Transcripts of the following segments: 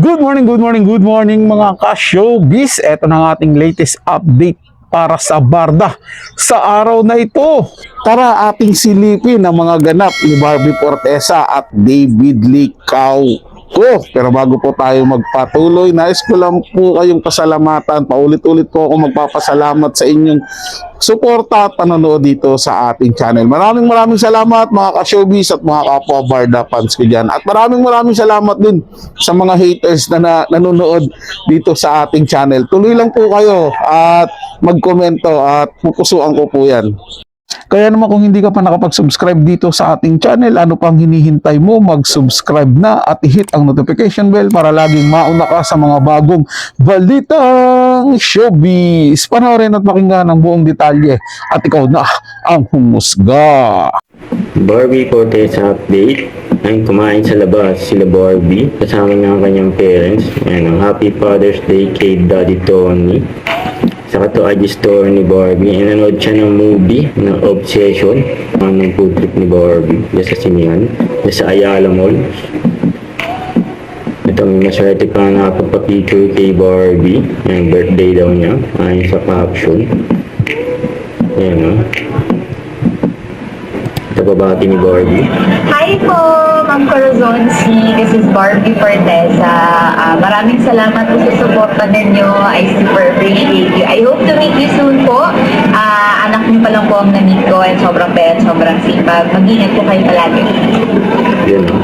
Good morning mga ka-showbiz. Ito na ang ating latest update para sa Barda sa araw na ito. Tara ating silipin ang mga ganap ni Barbie Fortesa at David Licauco. Pero bago po tayo magpatuloy, nais ko lang po kayong pasalamatan. Paulit-ulit po ako magpapasalamat sa inyong suporta at panonood dito sa ating channel. Maraming salamat mga ka-showbiz at mga kapwa Barda fans ko dyan. At maraming salamat din sa mga haters na nanonood dito sa ating channel. Tuloy lang po kayo at magkomento at pupusuan ko po yan. Kaya naman kung hindi ka pa nakapag-subscribe dito sa ating channel, ano pang hinihintay mo? Mag-subscribe na at i-hit ang notification bell para laging mauna ka sa mga bagong balitang showbiz. Panoorin at pakinggan ang buong detalye at ikaw na ang humusga. Barbie Fortesa update. Ay kumain sa labas sila Barbie kasama niya ang kanyang parents. Ayan, Happy Father's Day kay Daddy Tony. Saka to IG store ni Barbie. Nanood siya ng movie ng Obsession. Ng food trip ni Barbie. Diyan sa Sinihan. Diyan sa Ayala Mall. Ito may maswerte pa na pagpa-picture kay Barbie. Ayan, birthday daw niya. Ayon sa caption. Ayan o. Ito babati ni Barbie. Hi po, Ma'am Corazon C. This is Barbie Fortesa. Maraming salamat po sa suporta ninyo. I super appreciate you. I hope to meet you soon po. Anak niyo pa lang po ang na-meet ko and sobrang bait, sobrang sipag. Mag-ingat po kayo palagi. Yan o.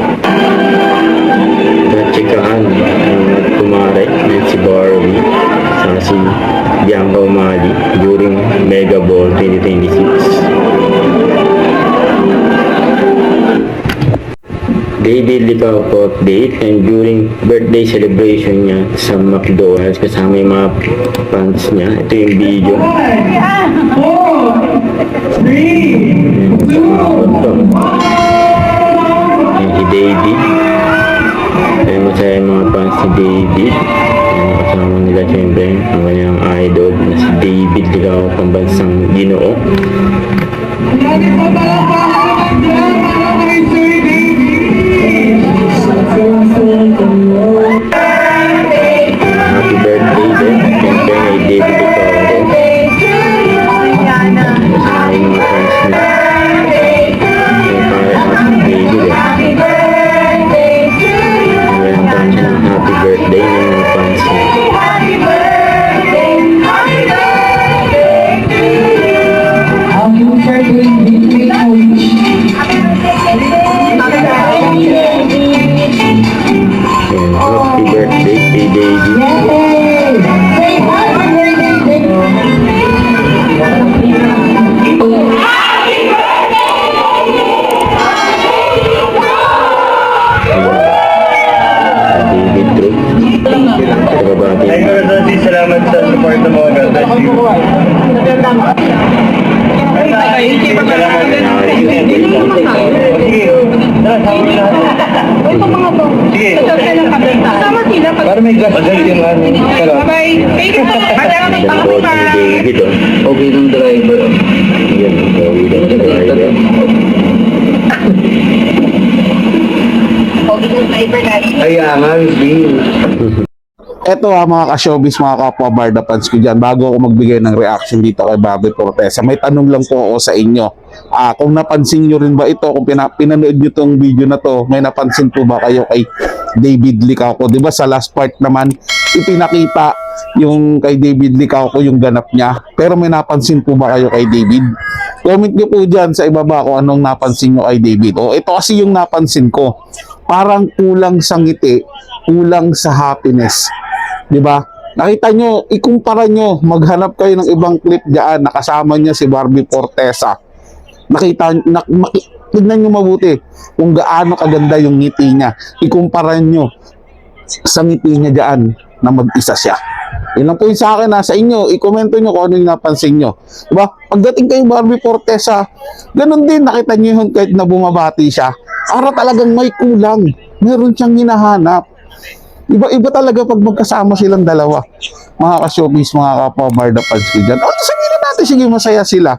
Natsikahan ang kumare na si Barbie sa si Bianca Umali during Mega Ball 2026. David Licauco update, and during birthday celebration niya sa McDonald's kasama yung mga fans niya. Ito yung video. 4, 3, 2, Ayan si David. Ayan masaya yung mga fans ni David. Ayan, kasama nila siyempre ang kanyang idol na si David Licauco, pambansang Ginoo. Happy birthday din. Siyempre kay David Licauco. Kasama yung mga fans niya. Yung para happy David Meron tayo siya ng happy birthday ng mga fans niya. Happy birthday kay David. David True. Kababati. Ay, Corazon, salamat sa support mo. God bless you. Sige. Para may gas yung ano. Ganda po si David. Okay ng driver. Yan, okay ng driver. Ay, angan, Bill. Eto mga ka-showbiz, mga kapwa Barda fans ko dyan, bago ako magbigay ng reaction dito kay Barbie Fortesa, may tanong lang po ako sa inyo. Kung napansin nyo rin ba ito, kung pinanood nyo itong video na to, may napansin po ba kayo kay David Licauco? Diba sa last part naman, ipinakita yung kay David Licauco yung ganap niya. Pero may napansin po ba kayo kay David? Comment nyo po dyan sa ibaba kung anong napansin nyo kay David. O ito kasi yung napansin ko. Parang kulang sa ngiti, kulang sa happiness. Diba? Nakita nyo, ikumpara nyo, maghanap kayo ng ibang clip diyan, nakasama niya si Barbie Fortesa. Tignan nyo mabuti kung gaano kaganda yung ngiti niya. Ikumpara nyo sa ngiti niya diyan na mag-isa siya. Yun lang po yun sa akin, sa inyo, i-komento nyo kung ano yung napansin nyo. Diba? Pagdating kay Barbie Fortesa, ganun din, nakita nyo yun kahit na bumabati siya. Para talagang may kulang. Meron siyang hinahanap. Iba talaga pag magkasama silang dalawa. Mga ka-showbiz, mga kapwa Barda fans ko dyan. Sabihin natin, sige, masaya sila.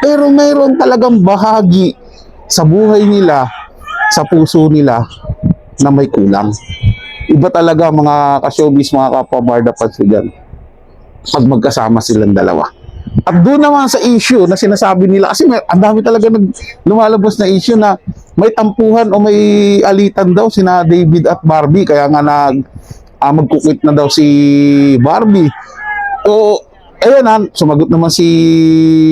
Pero mayroon talagang bahagi sa buhay nila, sa puso nila, na may kulang. Iba talaga mga ka-showbiz, mga kapwa barda fans ko dyan, pag magkasama silang dalawa. At doon naman sa issue na sinasabi nila, kasi ang dami talaga lumalabas na issue na may tampuhan o may alitan daw sina David at Barbie, kaya nga magkukwit na daw si Barbie. O ayun na, sumagot naman si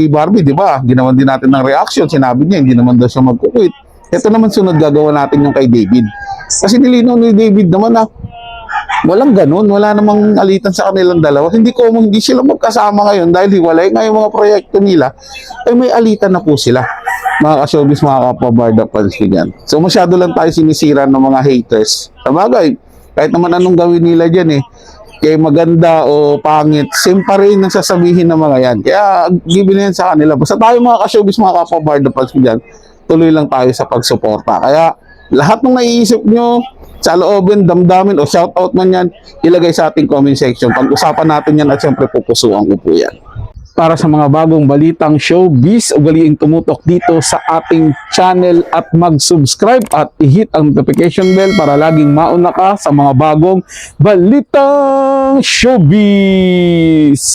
Barbie, di ba? Ginawan din natin ng reaction, sinabi niya hindi naman daw siya magkukwit. Ito naman sunod gagawa natin yung kay David. Kasi nilinaw ni David naman na walang ganun, wala namang alitan sa kanilang dalawa. Hindi sila magkasama ngayon dahil hiwalay nga yung mga proyekto nila, ay may alitan na po sila. Mga ka-showbiz, mga kapwa-barda fans ko dyan. So masyado lang tayo sinisira ng mga haters. Sabagay, kahit naman anong gawin nila dyan kaya maganda o pangit, same pa rin ang sasabihin ng mga yan. Kaya given yan sa kanila. Basta tayo mga ka-showbiz, mga kapwa-barda fans ko dyan, tuloy lang tayo sa pagsuporta. Kaya lahat ng naiisip nyo sa loobin, damdamin o shoutout man yan, ilagay sa ating comment section. Pag-usapan natin yan at syempre pupusuan ko po yan. Para sa mga bagong balitang showbiz, ugaliin tumutok dito sa ating channel at mag-subscribe at i-hit ang notification bell para laging mauna ka sa mga bagong balitang showbiz.